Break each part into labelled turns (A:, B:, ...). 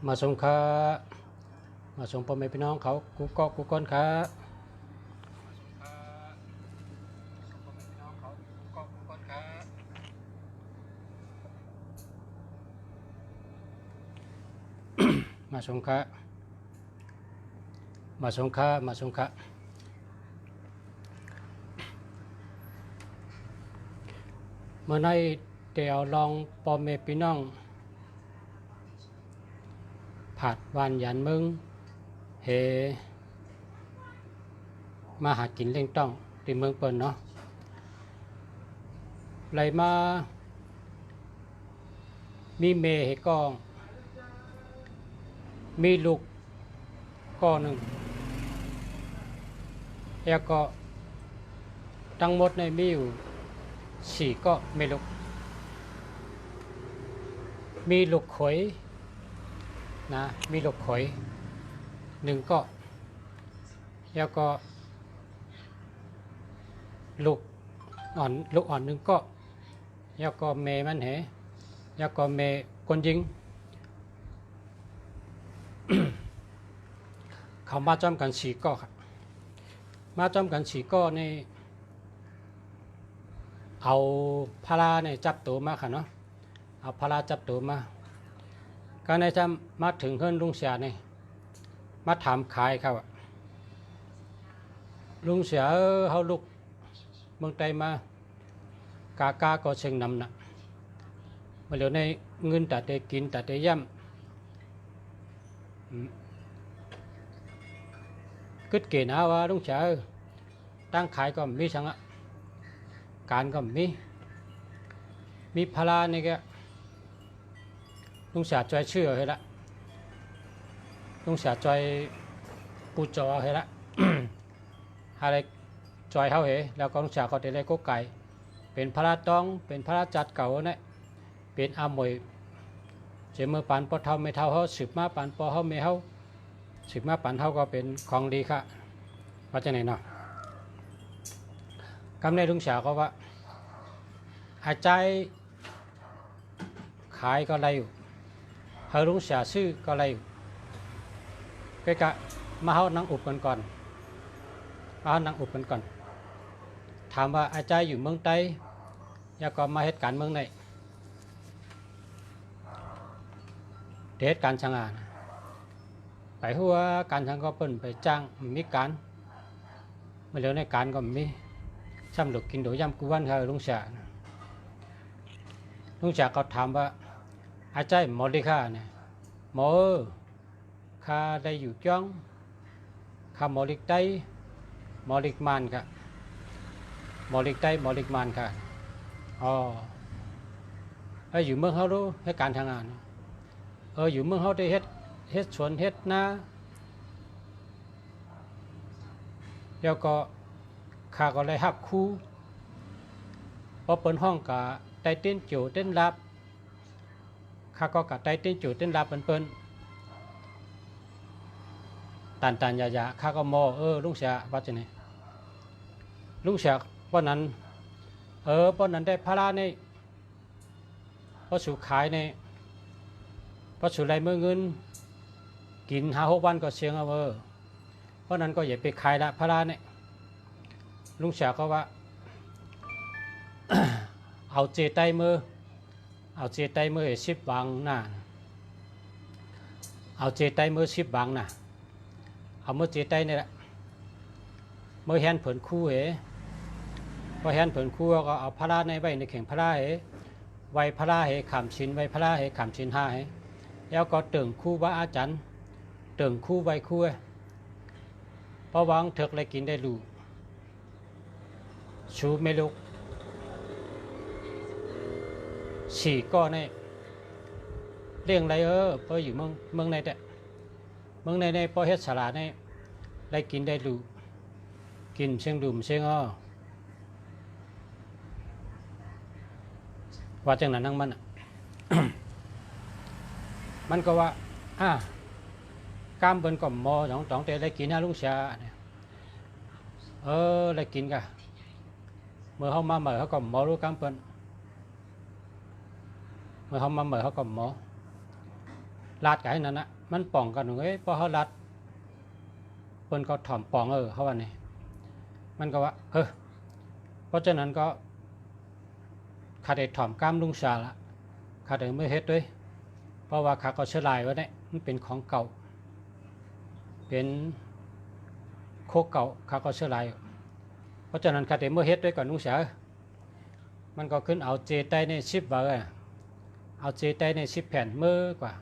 A: มาส่งค้ามาส่งพ่อแม่พี่น้องเขากูก็กูก้นค้ามาส่งค้ามาส่งค้ามาส่งค้าเมื่อในเดี๋ยวลองพ่อแม่พี่น้องผัดวานยันมึงเฮมาหากินเล่งต้องที่เมืองเปิ่นเนาะเลยมามีเมเหก็มีลูกก็หนึ่งแล้วก็ทั้งหมดในมีอยู่4ก็ไม่ลูกมีลูกเขยนะมีลูกเขย1ก็แล้วก็ลูกอ่อน1ก็แล้วก็เมมันเหแล้วก็เมคนยิง เขามาจอมกัน4ก็ครับมาจอมกัน4ก็นี่เอาพาราเนี่ยจับตัวมาค่ะเนาะเอาพาราจับตัวมาการในจำมาถึงเฮือนลุงเสียนี่มาถามขายเขาลุงเสียเขาลุกเมืองไทยมากากาก็เชิงนำนะมาเหลือในเงินแต่ได้กินแต่ได้ย่ำกึศเกณฑ์นะว่าลุงเสียตั้งขายก็มีช่างอะการก็มีพารานี่ก็ลุงเสียจอยเชื่อให้ละลุงเสียจอยปูจอให้ละ อะไรจอยเขาเหแล้วก็ลุงเสียก็ได้ก็ไก่เป็นพาราต้องเป็นพาราจัดเก่าเนี่ยเป็นอามวยเจมือปันปอเท่าไม่เท่าเขาสืบมาปันปอเขาไม่เขาสืบมาปันเท่าก็เป็นของดีค่ะว่าจะไหนเนาะคำในลุงเสียก็ว่าอาใจขายก็ไรอยู่เฮาลุงเสียซื้อก็ไรอยู่ก็กะมาเฮานั่งอุบกันก่อนมาเฮานั่งอุบกันก่อนถามว่าอาใจอยู่เมืองไต้อยากก็มาเหตุการณ์เมืองไหนเหตุการณ์ช่างงานไปหัวการช่างก็เปิ้นไปจ้างมีการมาเหลือในการก็มีซ้ำหลุกกินโดยย่ำกุวันค่ะลุงเสียก็ถามว่าอาจารย์หมอดีค่ะเนี่ยหมอข้าได้อยู่จ้องข้าหมอลิกได้หมอลิกมันค่ะหมอลิกได้หมอลิกมันค่ะอ๋ออยู่เมืองเขารู้ให้การทางงานอยู่เมืองเขาได้เฮ็ดสวนเฮ็ดนาแล้วก็ข้าก็เลยหับคู่พอเปิดห้องกับไตเต้นจูเต้นรับข้าก็กับไตเต้นจูเต้นรับเปิ้นตันยาข้าก็มอลุงเสียว่าจะไหนลุงเสียป้อนนั้นป้อนนั้นได้พาราในพอสู่ขายในพอสู่ไรเมื่อเงินกิน5-6 วันก็เสียงเอาเพราะนั้นก็อย่าไปขายละพาราเนี่ยลุงเสียก็ว่า เอาเจไตมือ10 บางน่ะเอาเจไตมือ10 บางน่ะเอามือเจไตนี่แหละมือแฮนเผินคู่พอแฮนเผินคู่ก็เอาพาราในไว้ในแข่งพาราไว้พาราขามชินไว้พาราขามชิน5แล้วก็เติ่งคู่ว่าอาจารย์เติ่งคู่ไว้คู่พอวางเถิกเลยกินได้รู้ชูไม่ลุก4ก็ในเรื่องอะไรพออยู่เมืองในแต่เมืองในพอเฮ็ดสลาในได้กินได้รู้กินเชียงดุมเชียงว่าจังนั้นนั่งมัน มันก็ว่ากามเบิ่นก็มอต้องแต่ได้กินนะลุงเสียเนี่ยได้กินกะเมื่อเขามาเมื่อเขาก็มอรู้กามเปิ้นเมื่อเขามาเมื่อเขาก็หมอ ลาดกันนั่นนะมันป่องกันเอ้ยพอเขาลาดเปิ้นก็ถ่อมป่องเขาว่านี่มันก็ว่าเพราะฉะนั้นก็ข้าได้ถ่อมกล้ามลุงชาละข้าได้ไม่เฮ็ดด้วยเพราะว่าข้าก็เชื่อลายไว้เนี่ยมันเป็นของเก่าเป็นโคเก่าข้าก็เชื่อลายเพราะฉะนั้นข้าได้ไม่เฮ็ดด้วยกับลุงชามันก็ขึ้นเอาเจไตในชิปว่าเอาเจไตในชิปแผ่นเมื่อกว่า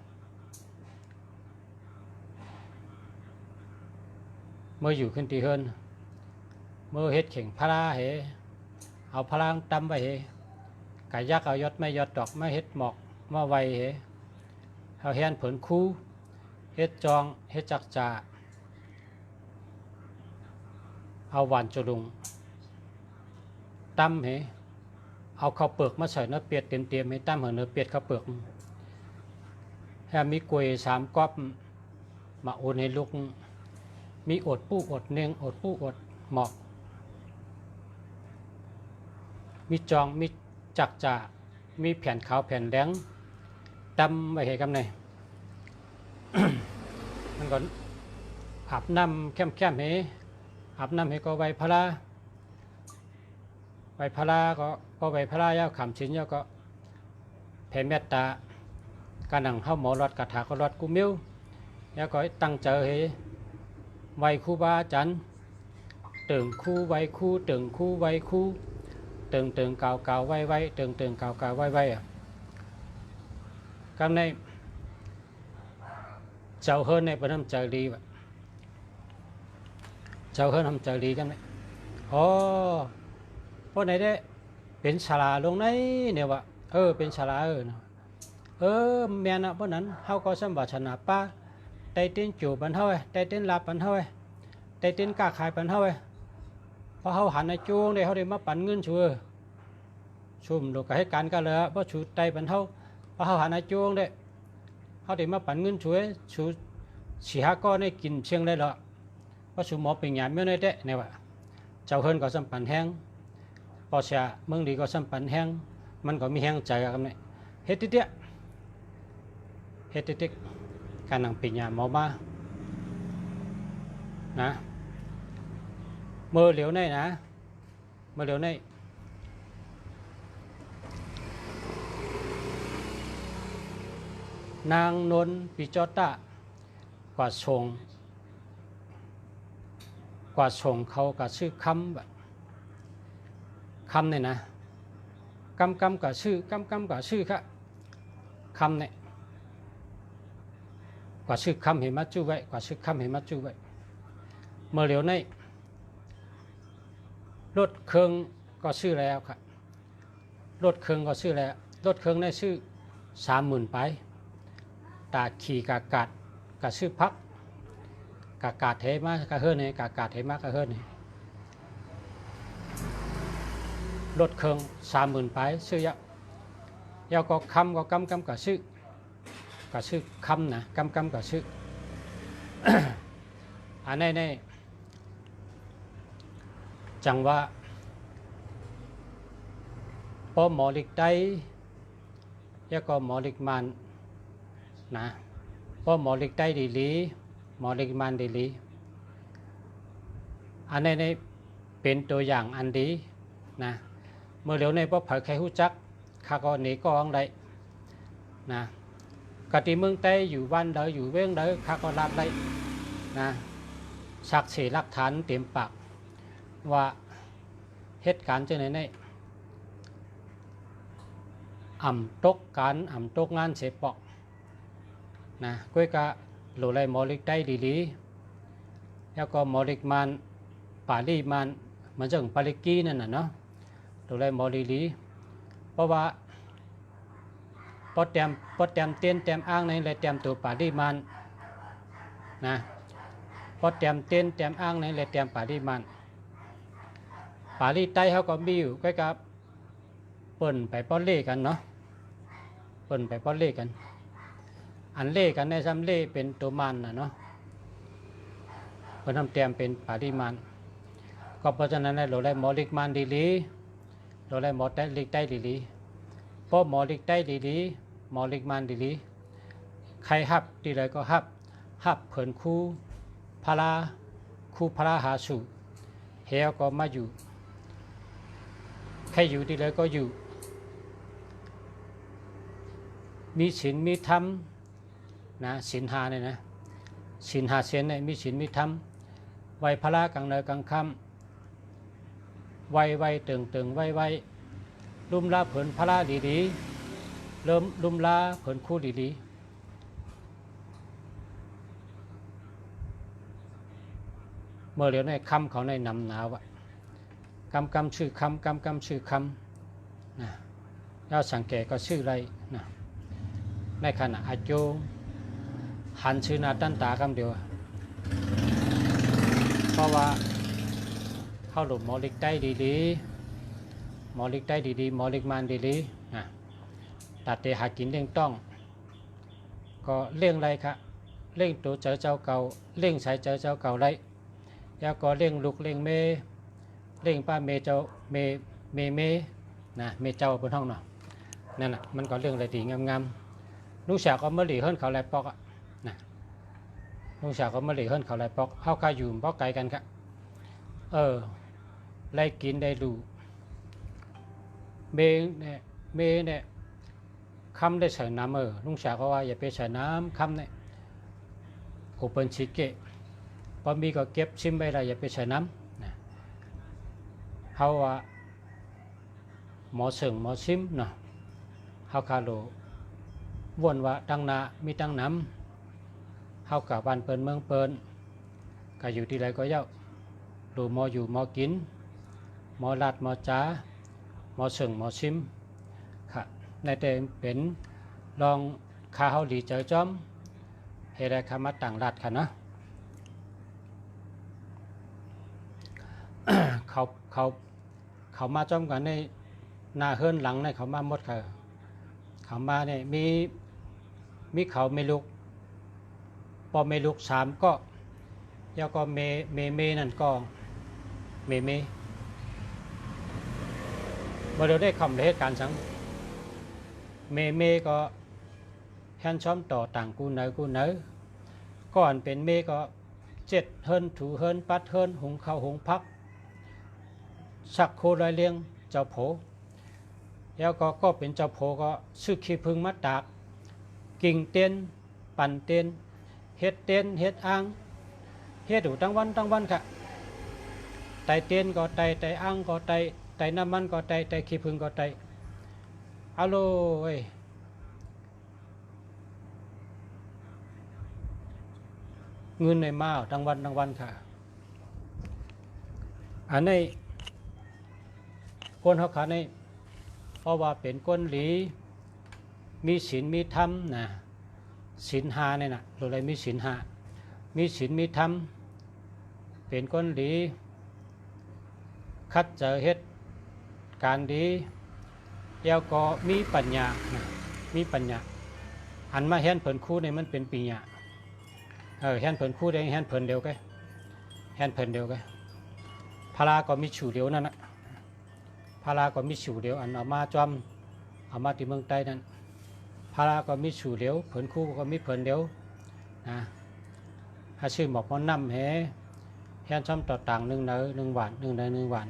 A: เมื่ออยู่ขึ้นตีเฮิรนเมื่อเฮ็ดเข่งพลาเหเอาพลางตำไปเหกายยักเอายอดไม่ยอดดอกไม่เฮ็ดหมอกมาไวเหเอาแฮนเผินคู่เฮ็ดจองเฮ็ดจักจ่าเอาหวานจุลุงตำเหเอาข้าวเปลือกมาใส่เนื้อเป็ดเต็มๆให้ตำเหเนื้อเป็ดข้าวเปลือกแฮมีกล้วย3ก๊อบมาโอนให้ลูกมีอดปู้อดเนียงอดปู้อดหมอกมีจองมีจักจ่ามีแผ่นขาวแผ่นแดงดำไว้ให้กำไน มันก็อาบน้ำเข้มๆให้อาบน้ำให้ก็ไว้พลาไว้พลาก็พอไว้พลายาวขำชิ้นยาวก็แผ่เมตตาการนั่งเข้าหมอรอดกระถาก็รอดกูมิ้วแล้วก็ตั้งใจให้ไว้ครูบาอาจารย์ตึงคู่ไว้คู่ตึงคู่ไว้คู่ตึงเก่าไว้ตึงเก่าไว้กำในเจ้าเฮิรนในประนำใจดีวะเจ้าเฮิรนทำใจดีกันไหมพวกไหนได้เป็นศาลาลงไหนเนี่ยวะเป็นศาลาเนาะแม่นะพวกนั้นเขาก็สมบัติชนะป้าได้เต้นจูบปันเท่าไอ้ได้เต้นลาปันเท่าไอ้ได้เต้นกล้าขายปันเท่าไอ้พอเขาหันในจูงได้เขาได้มาปั่นเงินชัวชุ่มดูกให้การกันเลยเพราะชูไตปันเท่าพอเขาหันในจูงได้เขาได้มาปั่นเงินชัวชู4-5 ก้อนได้กินเชียงได้หรอเพราะชูหมอเป็นหยาดไม่ได้เด้เนี่ยวะเจ้าเฮิรนก็สัมปันแห้งพอเสียเมืองดีก็สัมปันแห้งมันก็มีแห้งใจกันเนี่ยเฮ็ดเด็กการนั่งปีญาหมอมานะเมื่อเหลียวในนะเมื่อเหลียวในนางนนปิจอตากว่าชงเขาก็ชื่อคำแบบคำเนี่ยนะกำกับชื่อกำกับชื่อครับคำเนี่ยกว่าชื่อคำเห็นมัดจูไว้กว่าชื่อคำเห็นมัดจูไว้เมื่อเหลียวในรถเครื่องก็ชื่อแล้วครับรถเครื่องก็ชื่อแล้วรถเครื่องในชื่อ30,000ไปตาขี่กากาดกับชื่อพักกากาดเทมากระเฮิรนเนี่ยกากาดเทมากระเฮิรนเนี่ยรถเครื่อง30,000ไปชื่อยาวก็คำก็กำกับชื่อคำนะกำกับชื่อ อันนี้ในจังว่าพอหมอลิกได้แล้วก็หมอลิกมันนะพอหมอลิกได้ดีลีหมอลิกมันดีลีอันนี้ในเป็นตัวอย่างอันดีนะเมื่อเร็วในพอเผยใครหู้จักข้าก็หนีกองได้นะกติเมืองใต้อยู่บ้านเดออยู่เว้งเดอข้าก็รับได้นะสักเสหลักฐานเต็มปากว่าเหตุการณ์จังไหนในอ่ำตกงานเสปอกนะก้อยกะโหลไรหมอลิกได้ดีแล้วก็หมอลิกมันป่าลีมันเหมือนจังปาลิกีนั่นน่ะเนาะโหลไรหมอลีเพราะว่าปอดแต้มเต้นแต้มอ้างในเลยแต้มตัวป่าลีมันนะพอแต้มเต้นแต้มอ้างในเลยแต้มป่าลีมันป่าลีใต้เขาก็มีอยู่ใกล้กับเปิ่นไปป้อนเล่กันเนาะเปิ่นไปป้อนเล่กันอันเล่กันในซ้ำเล่เป็นตัวมันนะเนาะเปิ่นทำแต้มเป็นป่าลีมันก็เพราะฉะนั้นเราได้หมอลิกมันดีลีเราได้หมอลิกได้ดีลีเพราะหมอลิกได้ดีลีหมอลิกมันดีลี ใครฮับที่ไรก็ฮับเผินคู่พลาคู่พลาหาสู่เฮียก็มาอยู่ใครอยู่ที่ไรก็อยู่มีศีลมีธรรมนะศีลหาเนี่ยนะศีลหาเสียนเนี่ยมีศีลมีธรรมไหวพระกลางเนกลางค่ำไหวตึงไหวลุ่มลาเผินพระดีๆเริ่มลุ่มลาเผินคู่ดีๆเมื่อเดี๋ยวในคำเขาในนำหนาวะกำชื่อคำชื่อคำนะแล้วสังเกตก็ชื่ออะไรนะในขณะอาโจหันชื่อนาตั้นตาคำเดียวเพราะว่าเข้าหลุมหมอลิกได้ดีๆหมอลิกได้ดีๆหมอลิกมันดีๆนะตัดเตหากินเลี้ยงต้องก็เลี้ยงไรครับเลี้ยงตัวเจ้าเก่าเลี้ยงสายเจ้าเก่าไรแล้วก็เลี้ยงลูกเลี้ยงเมเลี้ยงป้าเมเจ้าเมนะเมเจ้าบนห้องเนาะนั่นน่ะมันก็เรื่องอะไรดีงามๆลูกสาวก็มาหลีเฮิรนเขาไรปอกอ่ะนะลูกสาวก็มาหลีเฮิรนเขาไรปอกเข้าคาอยู่ปอกไกลกันครับไล่กินได้ดูเมเนี่ยคำได้ใส่น้ำลุงสาวก็ว่าอย่าไปใส่น้ำคำเนี่ยโอเปิลชิเกะพอมีก็เก็บชิมไปเลยอย่าไปใส่น้ำนะเขาว่าหมอเสงหมอชิมเนาะเขาคาโลวนว่าตั้งนามีตั้งน้ำเขากับบ้านเปิลเมืองเปิลก็อยู่ที่ไรก็เย้าดูหมออยู่หมอกินหมอลาดหมอจ้าหมอเสงหมอชิมค่ะในแต่เป็นลองคาเขาหลีเจอจอมเฮได้คำมาต่างลาดค่ะนะเขามาจอมกันในหน้าเฮิรนหลังในเขามาหมดค่ะเขามาเนี่ยมีเขาไม่ลุกพอไม่ลุก3ก็แล้วก็เมนั่นก็เมเมื่อเราได้คำในเหตุการณ์สังเมก็แฮนช้อมต่อต่างกูเนอก่อนเป็นเมก็7เฮิรนถูเฮิรนปัดเฮิรนหุงข้าวหุงพักสักโคลอยเลี้ยงเจ้าโผแล้วก็เป็นเจ้าโผก็ซื้อขี้พึ่งมาตากกิ่งเต้นปั่นเต้นเฮ็ดเต้นเฮ็ดอ่างเฮ็ดอยู่ทั้งวันค่ะไตเต้นก็ไตอ่างก็ไตน้ำมันก็ไตขี้พึ่งก็ไตฮัลโหลเงินในมาทั้งวันค่ะอันนี้คนเขาขาในเพราะว่าเป็นก้นหลีมีศีลมีธรรมนะศีล5เนี่ยนะเราเลยมีศีล5มีศีลมีธรรมเป็นก้นหลีคัดเจอเหตุการดีแล้วก็มีปัญญานะมีปัญญาอันมาแห่นเผินคู่เนี่ยมันเป็นปัญญาแห่นเผินคู่ได้แห่นเผินเดียวกันแห่นเผินเดียวกันพลาก็มีฉู่เดียวนั่นนะพาราก็มีฉู่เดียวอันเอามาจอมเอามาที่เมืองใต้นั้นพาราก็มีฉู่เดียวเผินคู่ก็มีเผินเดียวนะถ้าชื่อหมอกมันน้ำแห่นช่อมต่อต่าง1 หวาน1 หวาน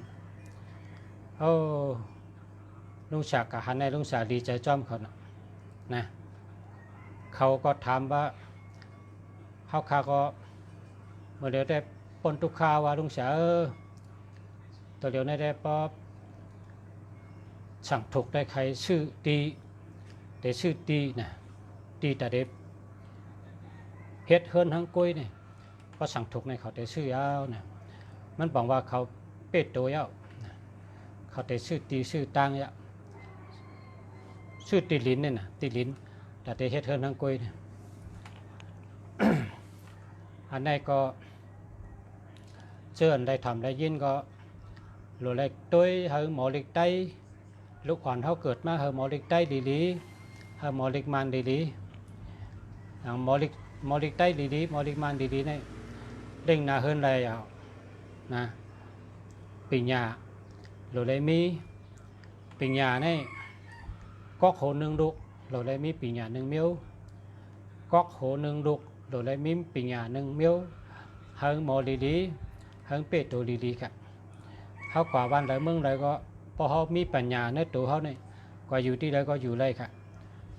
A: โอ้ลุงศักดิ์กับฮันในลุงศักดิ์ดีใจจอมเขานะเขาก็ถามว่าเขาข้าก็เมื่อเดี๋ยวได้ปนทุกข่าวว่าลุงศักดิ์ตัวเดียวได้ป๊อบสั่งถูกได้ใครชื่อตีแต่ชื่อตีนะตีแต่เด็บเฮ็ดเฮิรนทั้งกุ้ยเนี่ยก็สั่งถูกในเขาแต่ชื่อยาวนะมันบอกว่าเขาเป็ดตัวยาวเขาแต่ชื่อตีชื่อตังยาวชื่อตีลิ้นเนี่ยนะตีลิ้นแต่เฮ็ดเฮิรนทั้งกุ้ยเนี่ย อันนี้ก็เชื่อได้ทำได้ยินก็หลุดเล็กตุ้ยเฮอหมอเล็กไตลูกอ่อนเขาเกิดมาเฮอหมอเล็กไตดีเฮอหมอเล็กมันดีหมอเล็กไตดีหมอเล็กมันดีเนี่ยเด้งหน้าเฮิรนเลยเอานะปิญญาหลุดเลยมีปิญญาเนี่ยก็โขนึงลูกหลุดเลยมีปิญญา1 เมียว ก๊อกโหนึงลูกโดยได้มิมปิญญานึงเมียวเฮิงหมอดีๆเฮิงเป็ดตัวดีๆครับเขากว่าวันใดเมืองใดก็พอเขามีปัญญาในตัวเขาเนี่ยก็อยู่ที่ใดก็อยู่เลยครับ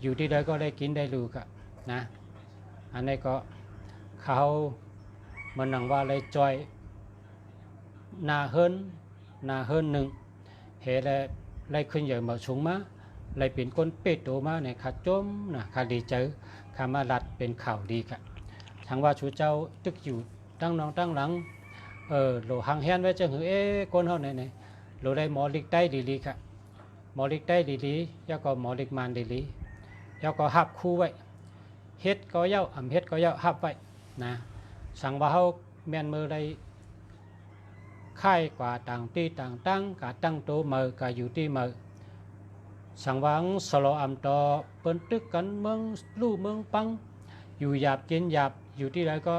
A: อยู่ที่ใดก็ได้กินได้รู้ครับนะอันนี้ก็เขามันนังว่าเลยจอยนาเฮินหนึ่งเหตุเลยขึ้นใหญ่มาสูงมาเลยเป็นคนเป็ดตัวมาเนี่ยขาดจมนะขาดดีเจอขามาลัดเป็นข่าวดีครับทางว่าชูเจ้าตึกอยู่ตั้งน้องตั้งหลังโหลหังแฮนไว้จะหือคนเขาเนี่ยโหลได้หมอลิกได้ดีๆครับหมอลิกได้ดีๆแล้วก็หมอลิกมันดีๆแล้วก็หับคู่ไว้เฮ็ดก็เย้าเฮ็ดก็เย้าหับไว้นะสั่งว่าเขาแมนมือได้ค่ายกว่าต่างที่ต่างตั้งกาตั้งโตมือกาอยู่ที่มือสังวังสโลอัมตอเปิ้นตึกกันเมืองลู่เมืองปังอยู่หยาบกินหยาบอยู่ที่ไรก็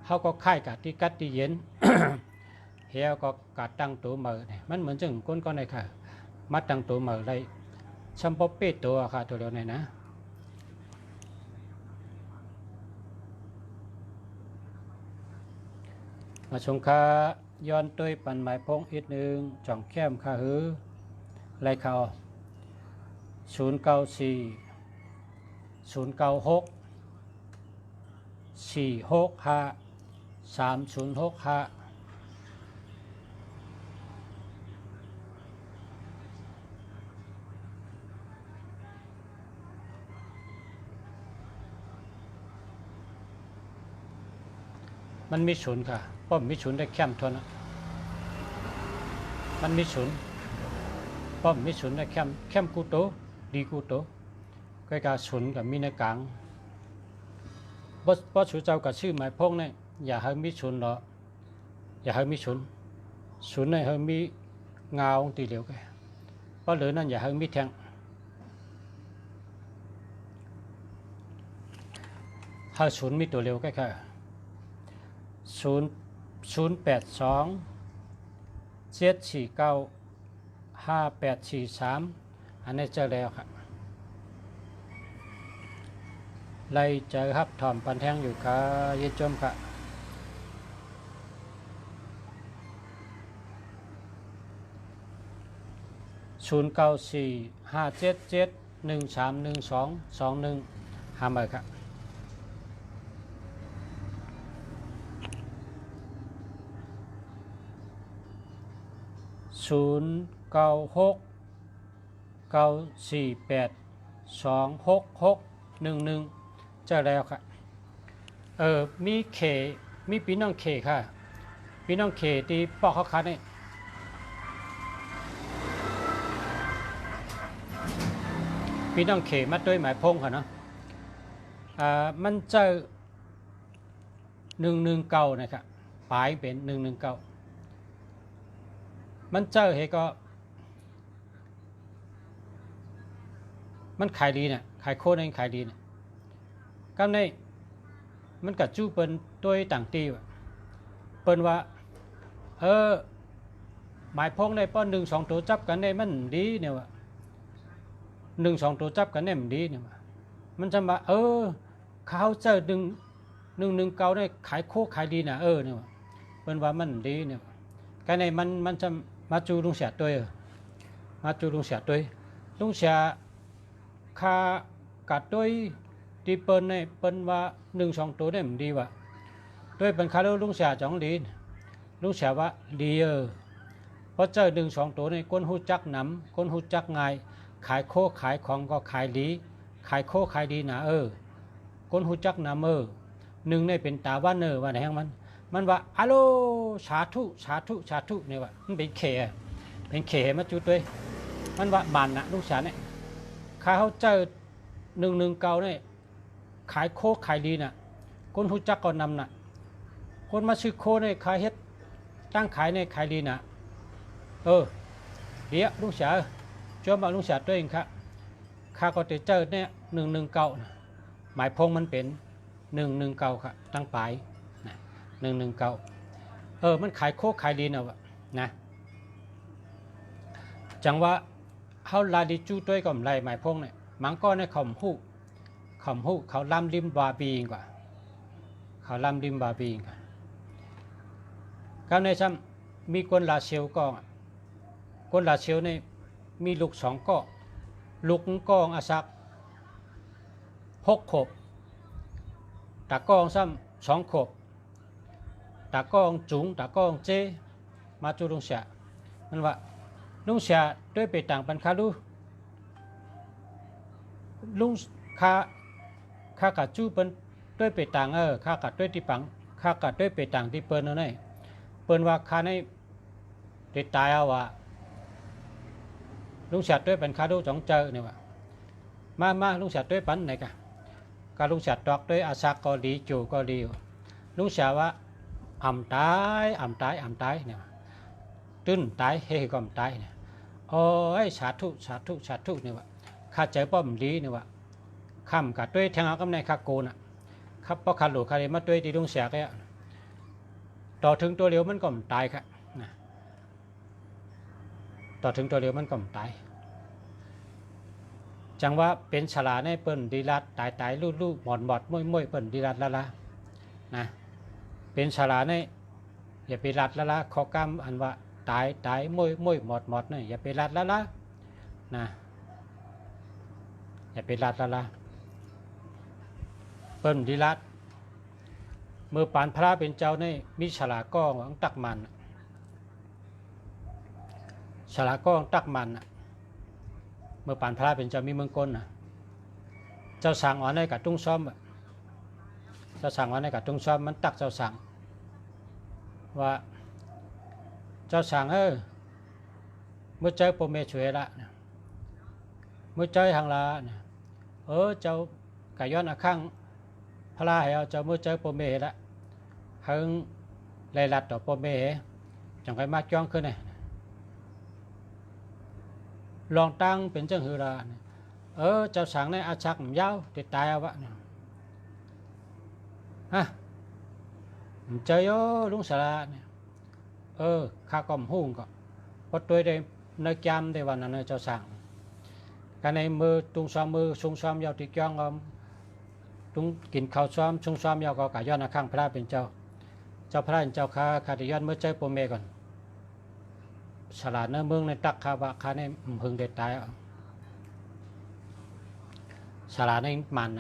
A: เขาก็ค่ายกาที่กัดที่เย็น เฮียก็กาตั้งโตมือเนี่ยมันเหมือนจังคนก็ในค่ะมัดตั้งโตมือได้ชัมปอเป็ดตัวค่ะตัวเดียวเนี่ยนะมาชงคาย้อนตัวปันหมายพงอีกหนึ่งจ่องแค้มข้าหือไรเขา094 096 465 3065มันมีศูนย์ค่ะป้อมมีศูนย์ได้แค้มทนมันมีศูนย์ป้อมมีศูนย์ได้แค้มกูโตดีกูโตก็การศูนย์กับมีในกลางบ่ชูเจ้ากับชื่อหมายพงเนี่ยอย่าให้มีศูนย์หรอกอย่าให้มีศูนย์เนี่ยให้มีเงาตีเหลียวกันเพราะเหลือนั่นอย่าให้มีแทงถ้าศูนย์มีตัวเร็วก็แค่082 749 5843อันนี้เจอแล้วครับไล่เจอครับถอมปันแทงอยู่ค่ะยืดจมค่ะ094577131221หามาครับ0969482661เจอแล้วค่ะมีเขมีพี่น้องเขค่ะพี่น้องเขที่ปอกเขาคัดนี่พี่น้องเขมาด้วยหมายพงค่ะเนาะมันเจอ119นะครับปลายเป็น119มันเจอเหตุก็มันขายดีเนี่ยขายโคตรเองขายดีเนี่ยก็ในมันกับจู้เปิ้นด้วยต่างตีว่ะเปิ้นว่าหมายพงในป้อน1-2ตัวจับกันได้มันดีเนี่ยว่ะ1-2ตัวจับกันได้มันดีเนี่ยว่ะมันจะมาเขาเจอ119ได้ขายโคขายดีนะเนี่ยว่ะเปิ้นว่ามันดีเนี่ยก็ในมันจะมาจูลุงเสียตัวมาจูลุงเสียตัวลุงเสียคากัดด้วยที่เปิ้นในเปิ้นว่า1-2ตัวได้มันดีว่ะด้วยเป็นคาลุงเสียจ่องดีลุงเสียว่าดีเพราะเจอ1-2ตัวในก้นหูจักน้ำก้นหูจักง่ายขายโคขายของก็ขายดีขายโคขายดีนะก้นหูจักน้ำหนึ่งในเป็นตาว่าว่าไหนแห่งมันว่าอะโลสาธุเนี่ยว่ามันเป็นเขมาจุดด้วยมันว่าบานนะลุงเสียเนี่ยข้าเขาเจอ119เนี่ยขายโคขายดีน่ะคนหูจักก่อนนำน่ะคนมาซื้อโคเนี่ยขายเฮ็ดตั้งขายเนี่ยขายดีน่ะเดี๋ยวลุงเสียช่วยมาลุงเสียตัวเองครับข้าก็จะเจอเนี่ย119นะหมายพงมันเป็น119ครับตั้งปลายนะ119มันขายโคขายดีนะจังว่าเขาลาดิจูด้วยกับไรหมายพงเนี่ยมันก็ในเขา เขาหูเขาล้ำริมบาบีกว่าเขาล้ำริมบาบีกว่าครับในซ้ำมีคนลาเซียวกองคนลาเซียวในมีลูกสองก็ลูกกองอาศัก6 ขวบตากองซ้ำ2 ขวบตากองจุงตากองเจมาจูลุงเสียมันว่าลุงเสียด้วยไปต่างปันคาลูลุงข้ากัดจู้เปิ้นด้วยไปต่างข้ากัดด้วยที่ปังข้ากัดด้วยไปต่างที่เปิ้นนั่นเปิ้นว่าข้าในติดตายเอาว่าลุงเสียด้วยปันคาลูจ้องเจอเนี่ยว่ามาลุงเสียด้วยปันไหนกะกาลุงเสียดอกด้วยอาศักก็ดีจูก็ดีลุงเสียว่าอ่ำตายเนี่ยตื้นตายเฮ้ก็ตายเนี่ยโอ้ยสาธุเนี่ยว่าข้าใจป้อมดีเนี่ยว่าข้ามกับด้วยแทงเอากำในข้าโกนครับเพราะข้าหลุดข้าเลยมาด้วยที่ลุงเสียก็ต่อถึงตัวเดียวมันก็ตายครับต่อถึงตัวเดียวมันก็ตายจังว่าเป็นฉลาในเปิ้นดีรัดตายลู่หมอดม้วยเปิ้นดีรัดละนะเป็นฉลาในอย่าไปรัดละขอกรรมอันว่าตายม้วยหมดนี่อย่าไปรัดละนะอย่าไปรัดละเปิ้นดีรัดเมื่อปานพระเป็นเจ้าในมีฉลาก้องหวังตักมันฉลาก้องตักมันเมื่อปานพระเป็นเจ้ามีเมืองกลเจ้าสั่งอ่อนให้กับตุ้งซ้อมเจ้าสั่งอ่อนให้กับตุ้งซ้อมมันตักเจ้าสั่งว่าเจ้าสั่งเมื่อเจอโปเมช่วยละเมื่อเจอทางละเจ้ากายย้อนอาข้างพระให้เอาเจ้าเมื่อเจอโปเมละหึงไล่ลัดต่อโปเมจังไงมาจ้องขึ้นลองตั้งเป็นเจ้าหือราเจ้าสั่งในอาชักยาวติดตายเอาวะเจอโยลุงสาราเนี่ยข้าก็หุ่งก็พอตัวได้ในจำได้วันนั้นเจ้าสั่งการในมือตุงซ้อมมือซุงซ้อมยาวติดจ้องตุงกินข้าวซ้อมซุงซ้อมยาวก็กะย้อนข้างพระเป็นเจ้าพระเป็นเจ้าข้าได้ย้อนเมื่อเจอโปเมก่อนฉลาดเนื้อเมืองในตักข้าว่าข้าในพึงเด็ดตายฉลาดในมัน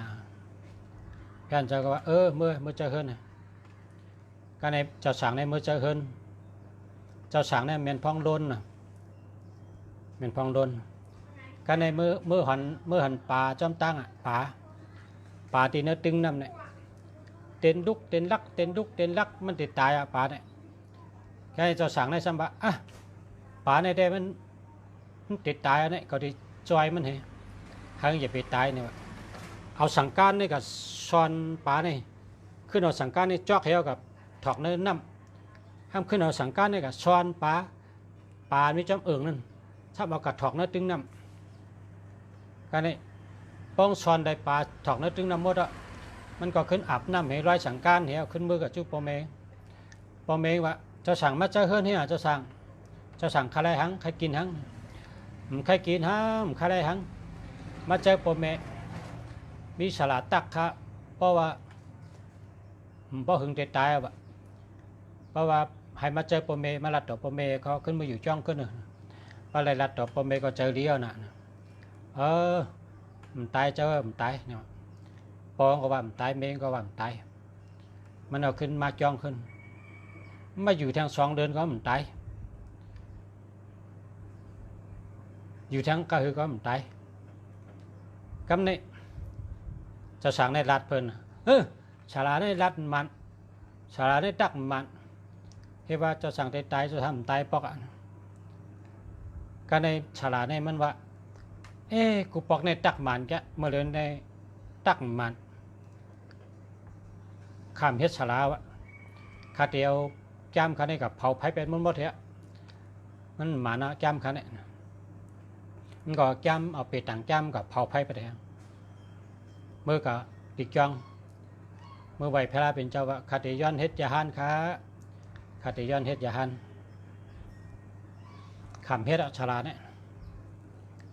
A: การเจ้าก็ว่าเมื่อเจอเฮิรนการในเจ้าสั่งในเมื่อเจอเฮิรนเจ้าสั่งในเมียนพองโดนเมียนพองโดนการในเมื่อหันป่าจอมตั้งป่าตีเนื้อตึงน้ำเนี่ยเต้นลุกเต้นลักมันติดตายป่าเนี่ยการในเจ้าสั่งในสัมบะป่าในได้มันติดตายเนี่ยก็ที่จอยมันเหรอหางอย่าไปตายเนี่ยเอาสังการนี่กับซอนป่านี่ขึ้นเอาสังการนี่จอกเหวกับถอกเนื้อน้ำห้ามขึ้นเอาสังการนี่กับซอนป่ามีจำนั่นถ้าเอากับถอกเนื้อตึงน้ำการนี่ป้องซอนได้ป่าถอกเนื้อตึงน้ำหมดมันก็ขึ้นอาบน้ำให้ร้อยสังการเหวขึ้นมือกับจุ๊บปอเมว่าจะสั่งมาเจอเฮิรนเนี่ยจะสั่งใครได้หังใครกินหังใครกินหังใครได้หังมาเจอปเมมีฉลาดตักครับเพราะว่าหึงตายเพราะว่าให้มาเจอปเมมาลัดต่อปเมเขาขึ้นมาอยู่จ้องขึ้นอะไรลัดต่อปเมก็เจอเลี้ยวมันตายเจอมันตายเนี่ยปองก็ว่ามันตายเมงก็ว่ามันตายมันเอาขึ้นมาจ้องขึ้นมาอยู่ทาง2 เดือนก็มันตายอยู่ทั้งก็คือก็มันตายกำนี้จะสั่งในรัดเพิ่นฉลาดในรัดมันฉลาดในตักมันเห็นว่าจะสั่งตายจะทำตายปอกก็ในฉลาดในมันว่ากูปอกในตักมันแกเมื่อเดือนในตักมันข้ามเฮ็ดฉลาดวะข้าเดียวจ้ำข้าในกับเผาไผ่เป็นมันหมดเถอะมันหมานะจ้ำข้าในมันก็จำเอาไปต่างจำกับเผาไผ่ไปได้เมื่อกับติดจังเมื่อไหวพระเป็นเจ้าว่าคติย้อนเฮ็ดยาหันคติย้อนเฮ็ดยาหันขำเฮ็ดฉลาดเนี่ย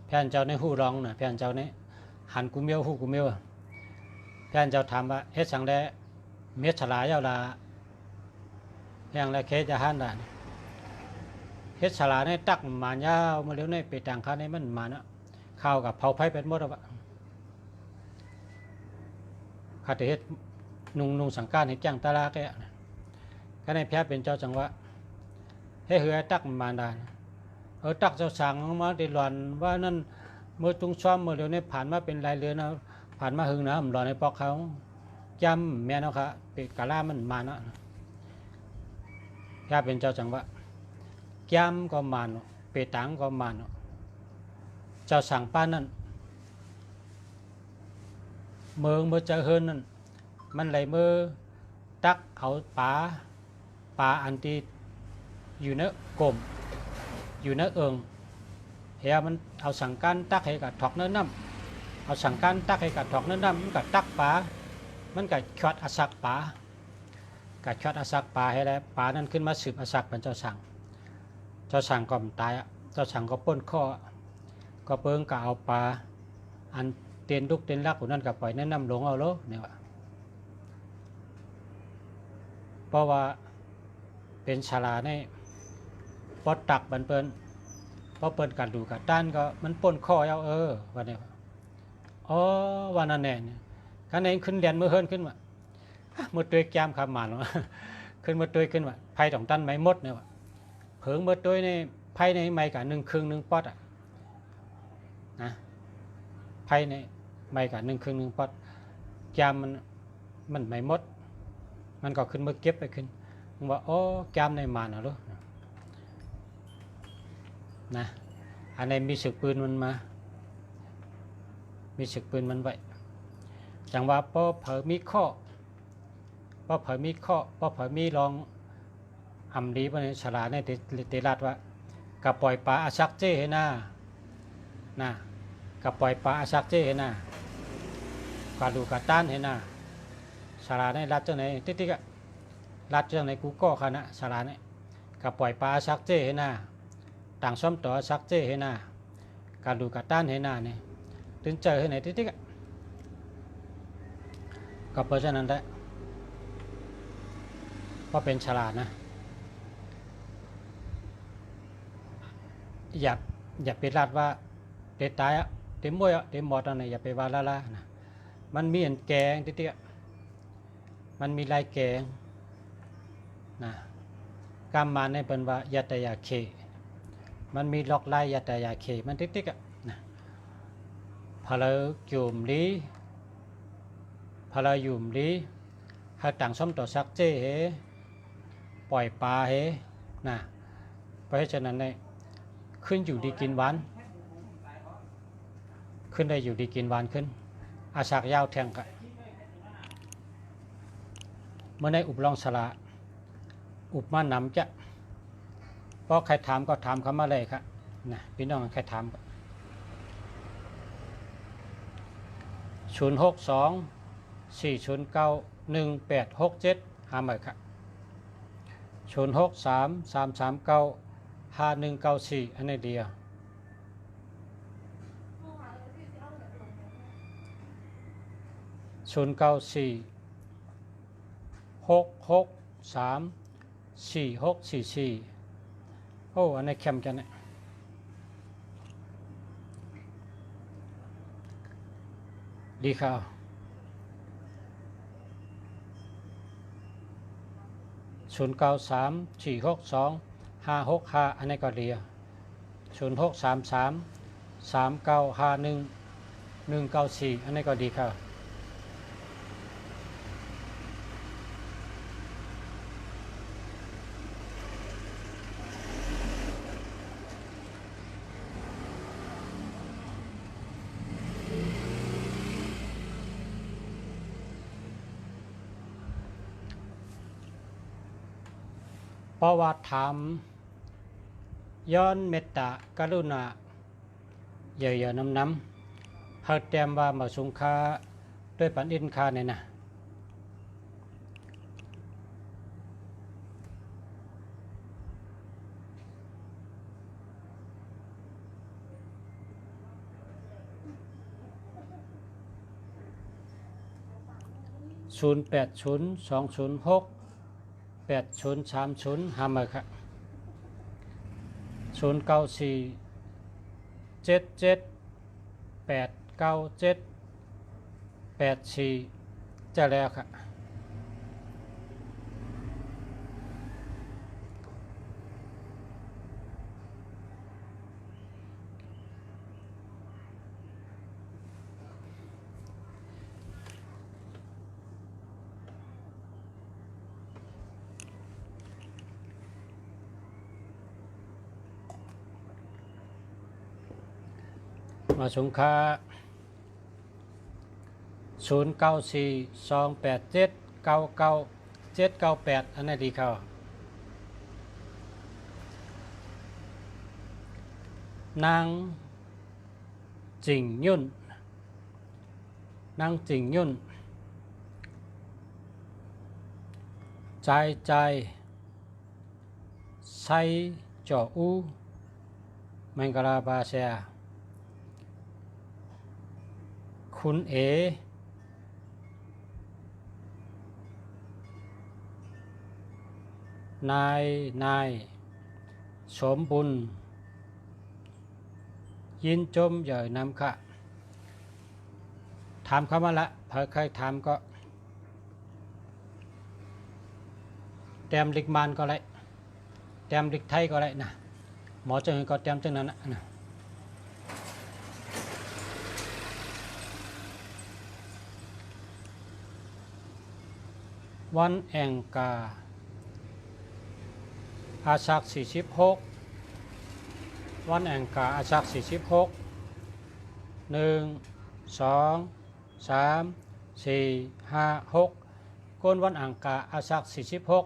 A: แผ่นเจ้าในหูร้องน่ะแผ่นเจ้าในหันกุเมียวหูกุเมียว ย่านเจ้าถามว่าเฮ็ดสังแลเม็ดฉลาเจ้าลาอย่างไรเคจะหันได้เฮ็ดฉลาในตักมายาวมาเร็วในไปต่างค่าในมันมาเนาะข้าวกับเผาไผ่เป็นหมดแล้ววะข้าแต่เฮ็ดนุ่งสังการให้จ้างตาลาแกก็ในแพ้เป็นเจ้าจังหวะให้เหือตักมาได้ตักเจ้าสั่งมาติหลอนว่านั่นเมื่อตุงซ้อมเมื่อเร็วในผ่านมาเป็นรายเรือนนะผ่านมาหึงนะหลอนในปอกเขาจำแม่เนาะครับเป็ดกะลามันมาเนาะแพ้เป็นเจ้าจังหวะจำก็มาเนาะเป็ดตังก็มาเนาะเจ้าสั่งป้านั่นเมื่อเจอเฮินนั่นมันไหลมือตักเอาปลาอันที่อยู่เนื้อกลมอยู่เนื้อเอิงเฮียมันเอาสั่งการตักให้กับถอกเนื้อน้ำเอาสั่งการตักให้กับถอกเนื้อน้ำมันกับตักปลามันกับช็อตอาศักปลากับช็อตอาศักปลาให้แล้วปลานั้นขึ้นมาสืบอาศักเป็นเจ้าสั่งก็ตายเจ้าสั่งก็ป้นข้อก็เปิ้งก็เอาปลาอันเตียนลุกเตียนลักของนั่นกับปล่อยแนะนำหลงเอาโลเนี่ยว่าเพราะว่าเป็นฉลาในปอดตักบันเปิ้นพอเปิ้นกัดดูกัดด้านก็มันป้นข้อเอาวันนี้วันนั้นแน่เนี่ยกันเองขึ้นเรียนเมื่อเฮินขึ้นมาเมื่อตัวแก้มคำหมานขึ้นเมื่อตัวขึ้นว่าไผ่ต้องตันไม้มดเนี่ยว่าเผิงเมื่อตัวในไผ่ในไม้กับ1 ครึ่ง1 ปอดนะไผ่ในไม้กับ1 ครึ่ง1 ปอดแก้มมันไม้มดมันก็ขึ้นเมื่อเก็บไปขึ้นว่าแก้มในหมานเหรอนะอันนี้มีศึกปืนมันมามีศึกปืนมันไว้จังว่าพอเผยมีข้อพอเผยมีลองอำดีในฉลาดในเตลัดว่ากับปล่อยปลาอาชักเจ้ให้หน้ากับปล่อยปลาอาชักเจ้ให้หน้ากาดูกาต้านให้หน้าฉลาดในรัดเจ้าไหนติ๊กรัดเจ้าไหนกูก็ขณะฉลาดในกับปล่อยปลาอาชักเจ้ให้หน้าต่างซ้อมต่อชักเจ้ให้หน้าการดูกาต้านให้หน้าเนี่ยถึงเจอให้ไหนติ๊กก็เพราะฉะนั้นได้เพราะเป็นฉลาดนะอย่าไปรัดว่าเตะตายเตะมวยเตะหมดอะไรอย่าไปว่าละนะมันมีอันแกงติ๊กมันมีลายแกงนะกรรมมาในเป็นว่ายัตยาเคมันมีล็อกไล่ยัตยาเคมันติ๊กนะพอเราอยู่มลีให้ต่างซ้อมต่อซักเจ้เฮปล่อยปลาเฮนะเพราะฉะนั้นเนี่ยขึ้นอยู่ดีกินหวานขึ้นได้อยู่ดีกินหวานขึ้นอาศักยาวแทงกันเมื่อในอุบลองสละอุบมานำจะเพราะใครถามก็ถามเขามาเลยครับนะพี่น้องใครถาม062-409-1867หาใหม่ครับ063-339-5194อันนี้เดียว094-663-4644อันนี้เข้มกันเนี่ยดีค่ะ093-462-565อันนี้ก็ดี0633-3951-194อันนี้ก็ดีค่ะเพราะว่าถามย้อนเมตตากรุณาเยอะๆน้ำเฮาเตรียมว่ามาสงค่าด้วยปันอินคาเนี่ยนะ 0802068030หามาครับ0947789784จะแล้วครับมาสงค่า0942879998อันนี้ดีเข้านางจิงยุ่นใจไซจออูแมงกลาบาเซียคุณเอนายสมบุญยินจมเหย่อนำค่ะถามเขามาละเผื่อใครถามก็แต้มลิกมานก็ได้แต้มลิกไทยก็ได้นะหมอจังก็แต้มจังนั้นนะวันแองกาอาชัก46วันแองกาอาชัก46 1 2 3 4 5 6ก้นวันอังกาอาชัก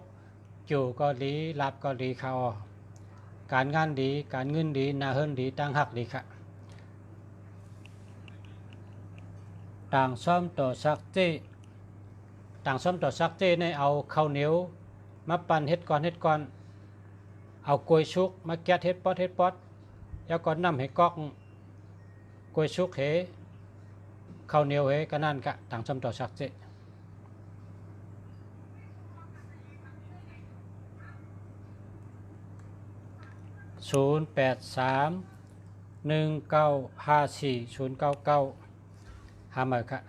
A: 46อยู่ก็ดีรับก็ดีเขาการงานดีการเงินดีนาเฮิรนดีตั้งหักดีค่ะต่างซ่อมต่อซักเจ้ในเอาข้าวเหนียวมาปั่นเฮ็ดก่อนเอากล้วยชุกมาแกะเฮ็ดป๊อดแล้วก็นำให้กอกกล้วยชุกเหข้าวเหนียวเหก็นั่นกะต่างซ่อมต่อซักเจ้0831954099หามาค่ะ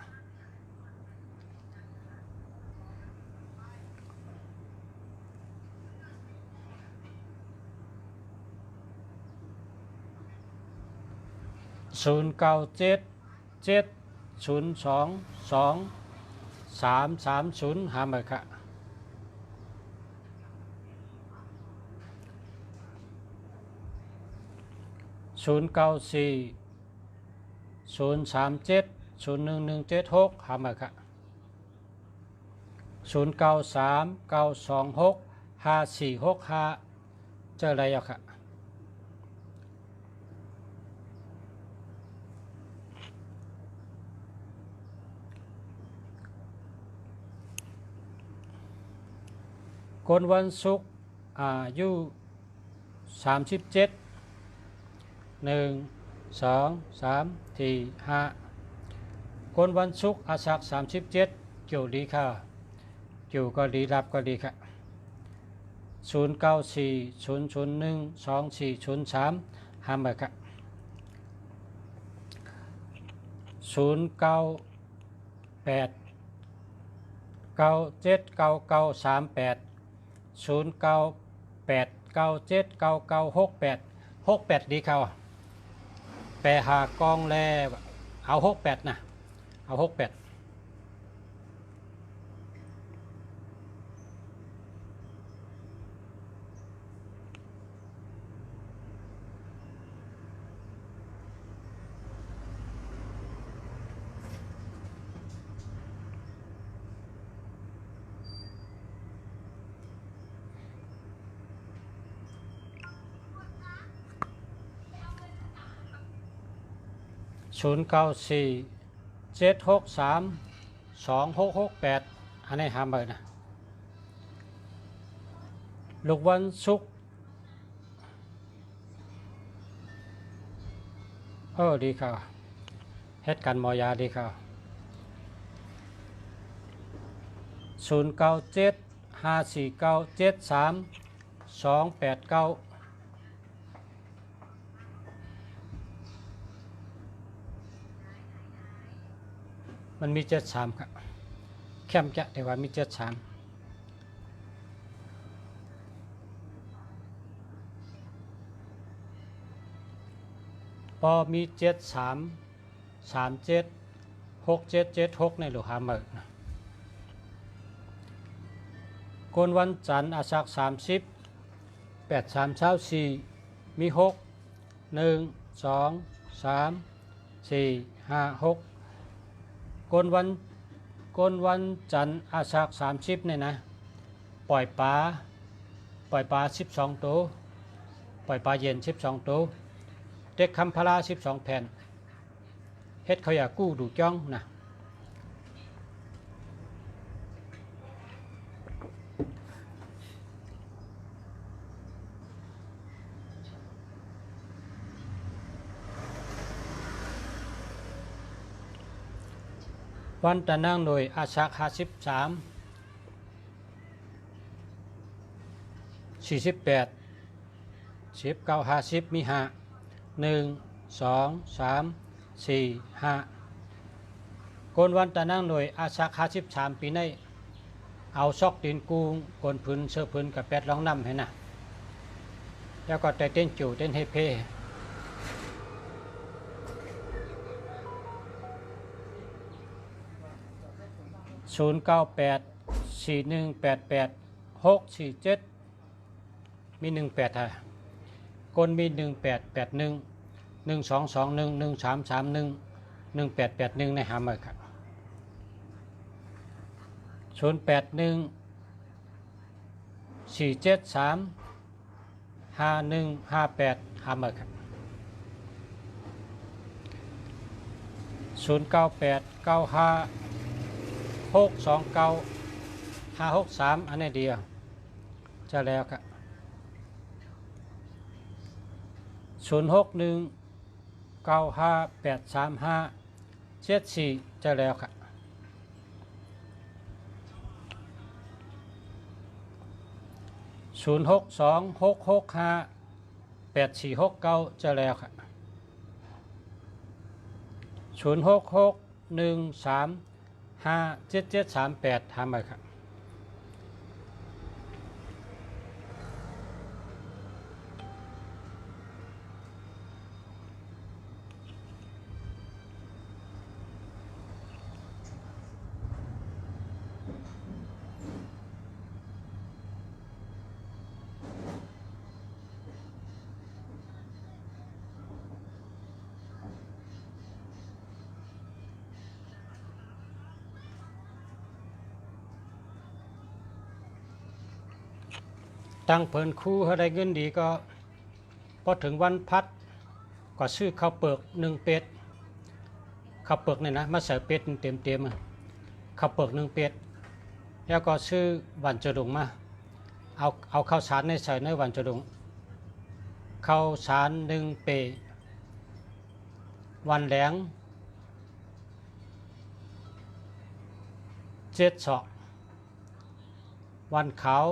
A: 0977022330หามาค่ะ0940370176หามาค่ะ0939265465เจออะไรอ่ะค่ะคนวันศุกร์อายุ37 1 2 3 4 5คนวันศุกร์อาชัก37เกี่ยวดีค่ะเกี่ยวก็ดีรับก็ดีค่ะ0940012403ห้ามไปค่ะ0989799938 0989799968ดีเขาแปรหากองแลเอา68นะเอา68 0947632668อันนี้ห้ามเบอร์นะลูกวันศุกร์ดีค่ะเฮ็ดกันหมอยาดีค่ะ มันมี73ครับแคมจะแต่ว่ามี73พอมี73 37 6776ในหลวงหาเมิกนะคนวันจันทร์อาศัก30 83 24มี6 1 2 3 4 5 6คนวันจันทร์อาศัก30เนี่ยนะปล่อยปลา12ตัวปล่อยปลาเย็น12ตัวเด็กคำพลา12แผ่นเฮ็ดเขาอยากกู้ดูจ้องนะวันตะนั่งโดยอาศัก53 48 19 50มี5 1 2 3 4 5คนวันตะนั่งโดยอาศัก53ปีในเอาซอกตีนกูกนพื้นเสื้อพื้นกับแปดร้องน้ำให้นะแล้วก็แต่เต้นจู่เต้นให้เพ098 4188 647มี18ฮะคนมี1881 1221 1331 1881ในหาเมื่อครับ081 473 5158หาเมื่อครับ098 95 629 563อันนี้เดียวจะแล้วครับ061 95 835 74จะแล้วครับ062 665 8469จะแล้วครับ066 13 57738ทำไปครับตั้งเพิ่นคู่ให้ได้เงินดีก็พอถึงวันพัดก็ซื้อข้าวเปลือก1เป็ดข้าวเปลือกเนี่ยนะมาใส่เป็ดเต็มข้าวเปลือก1เป็ดแล้วก็ซื้อวันจดุงมาเอาข้าวสารในใส่ในวันจดุงข้าวสาร1เปวันแหลง7ศอกวันขาว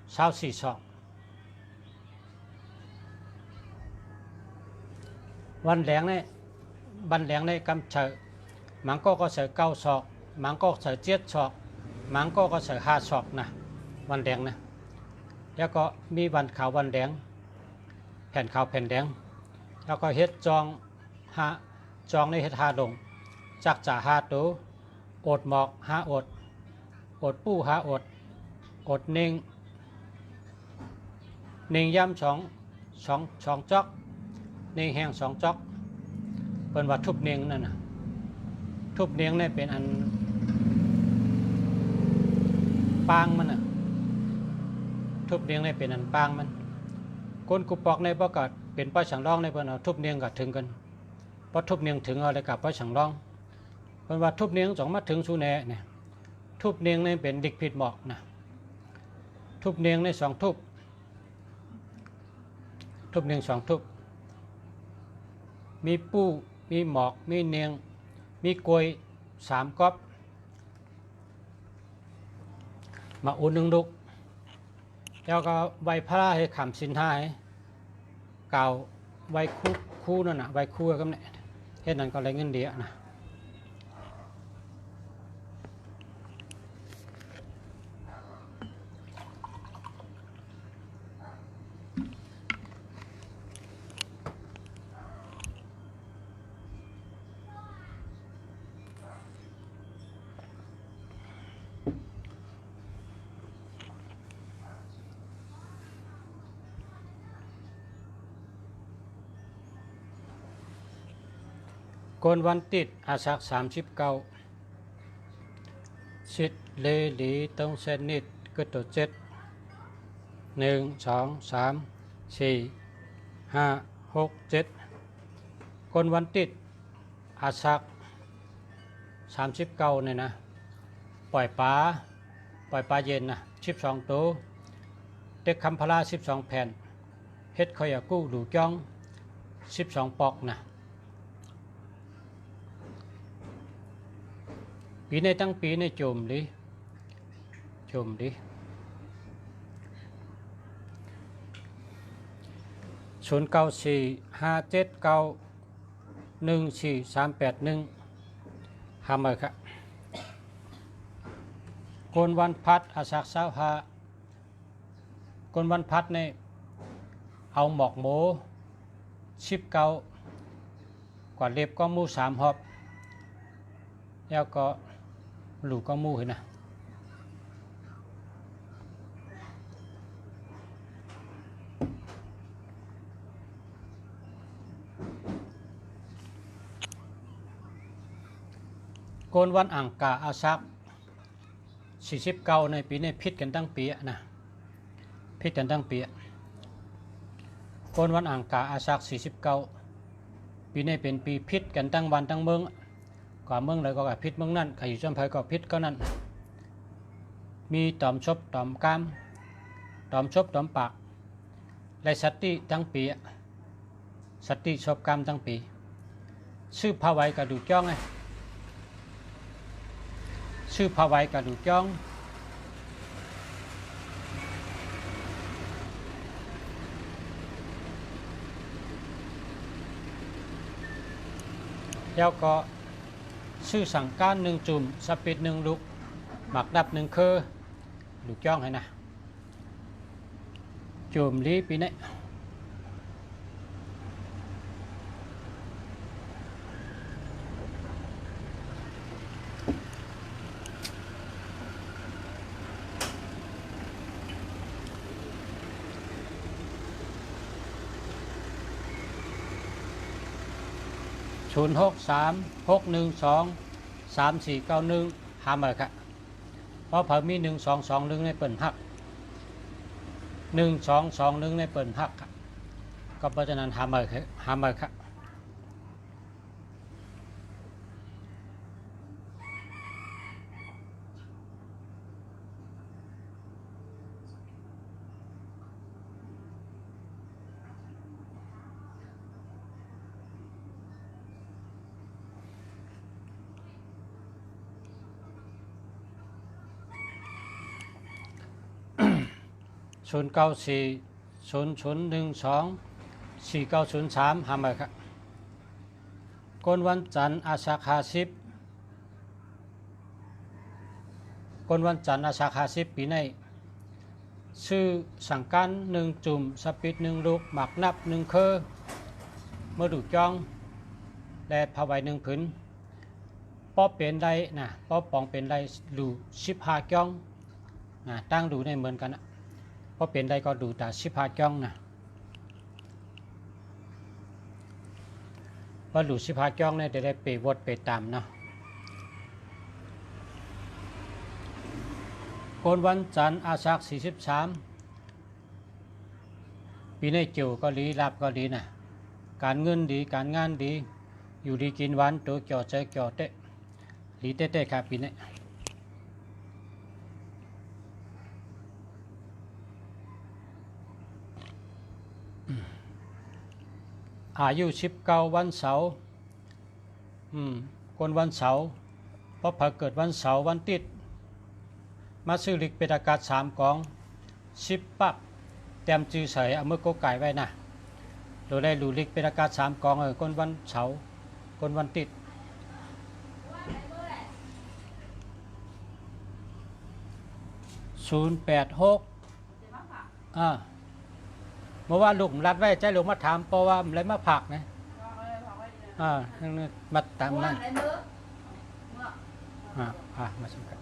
A: 24ศอกวันแหลงในกำเฉยมังก็ใส่9ศอกมังก็ใส่7ศอกมังก็ใส่5ศอกนะวันแหลงนะแล้วก็มีวันขาววันแหลงแผ่นขาวแผ่นแดงแล้วก็เฮ็ดจองในเฮ็ด5ดงจักจ่า5ตัวอดหมอก5อดปู้5อดนิ่งย่ำ2จอกนิ่งแห้ง2จอกเป็นว่าทุบเนียงนั่นนะทุบเนียงนี่เป็นอันปางมันนะทุบเนียงนี่เป็นอันปางมันก้นกุปอกในประกาศเป็นป้าฉังร้องในเพิ่นเอาทุบเนียงกับถึงกันพอทุบเนียงถึงเอาเลยกับป้าฉังร้องเป็นว่าทุบเนียง2มาถึงสูแน่เนี่ยทุบเนียงนี่เป็นดิกผิดหมอกนะทุบเนียงใน2ทุบเนียง2ทุบมีปู้มีหมอกมีเนียงมีกล้วย3ก๊อบ มาอุ่นหนึ่งลูกแล้วก็ใบพระให้ขำสินท้ายเก่าใบคู่นั่นน่ะใบคู่ก็เนี่ยเฮ็ดนั้นก็เลยเงินเดียนะโกนวันติดอาศัก39สิทธิ์เลดีต้องเซนนิดก็ตัว7 1 2 3 4 5 6 7คนวันติดอาศัก39เนี่ยนะปล่อยปลาเย็นนะ12ตัวเด็กคำพลา12แผ่นเฮ็ดขอยากู้ดูจ้อง12ปอกนะปีในตั้งปีในโจมดิ0945791438หามาครับโกนวันพัดอาศัก25โกนวันพัดในเอาหมอกโม19กว่าเล็บก็มู3หอบแล้วก็หลูกก็มูเห็นนะโกนวันอ่างกาอาซัก49ในปีนี้พิษกันตั้งปีนะพิษกันตั้งปีโกนวันอ่างกาอาซัก49ปีนี้เป็นปีพิษกันตั้งวันตั้งเมืองกว่าเมืองใดก็พิษเมืองนั่นใครอยู่จำเพก็พิษก็นั่นมีตอมชบตอมกามตอมชบตอมปากและสติทั้งปีสติชบกามทั้งปีชื่อพาไว้กระดูกจ้องไงชื่อพาไว้กระดูกจ้องแล้วก็ชื่อสั่งการ1จุ่มสปิด1ลูกหมักดับ1คือลูกจ้องให้นะจุ่มลีปีนี้0636123491หามาครับเพราะเพิ่มมี1221ในเปิ่นหัก1221ในเปิ่นหักก็เพราะฉะนั้นหามาครับ0940012490 หามาครับโกนวันจันทร์อาศัก50โกนวันจันทร์อาศัก50ปีในชื่อสั่งการ1จุ่มสปิด1ลูกหมักนับ1คือเมื่อดูจ้องและผ้าใบ1ผืนป้อเป็นได้นะป้อปองเป็นได้ดู15จ้องนะตั้งดูในเหมือนกันนะพอเป็นได้ก็ดูแต่15จ้องนะพอดู15จ้องเนี่ยจะได้เปวดไปตามเนาะโกนวันจันทร์อาศัก43ปีในเจียวก็ดีรับก็ดีนะการเงินดีการงานดีอยู่ดีกินหวานตัวเกี่ยวใจเกี่ยวเตะหลีเตะครับปีนี้อายุ19วันเสาร์คนวันเสาร์เพราะเกิดวันเสาร์วันติด มาซื้อลิกเป็นอากาศ3 กอง10 ปั๊บเต็มจื้อใส่เอามือโกไก่ไว้นะโดยได้ลูลิกเป็นอากาศ3 กองก้นวันเสาร์ก้นวันติด086เมื่อว่าลูกรัดไว้ใจลูกมาถามเพราะว่าอะไรมาผักนะมาตามนั่นมาสำคัญ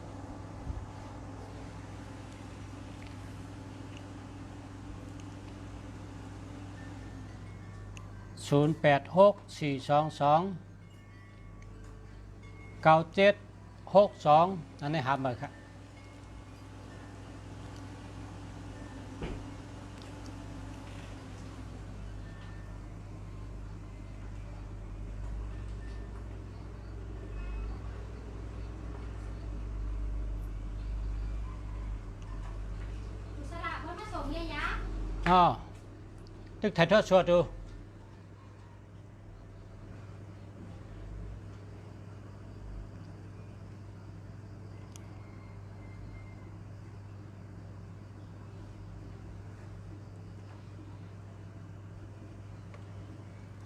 A: 0864229762อันนี้หามาครับตึกถ่ายทอดสดดู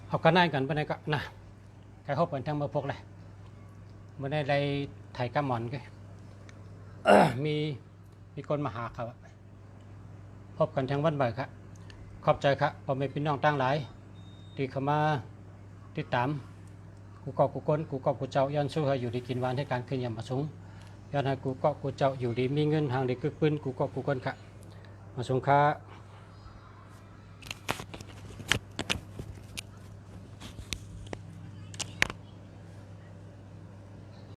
A: เอากันได้กันไปไหนก็นะใครเขาเปิดทางมาพกเลยเมื่อได้ถ่ายกระหม่อนก็มีคนมาหาเขาพบกันทางวันบ่ายครับขอบใจครับพ่อแม่พี่น้องตั้งหลายที่เข้ามาติดตามกูกอบกูก้นกูกอบกูเจ้ายันสู้ให้อยู่ดีกินหวานให้การขึ้นยามมาสูงยันให้กูกอบกูเจ้าอยู่ดีมีเงินทางดีกึกปืนกูกอบกูก้นครับมาสูงค้า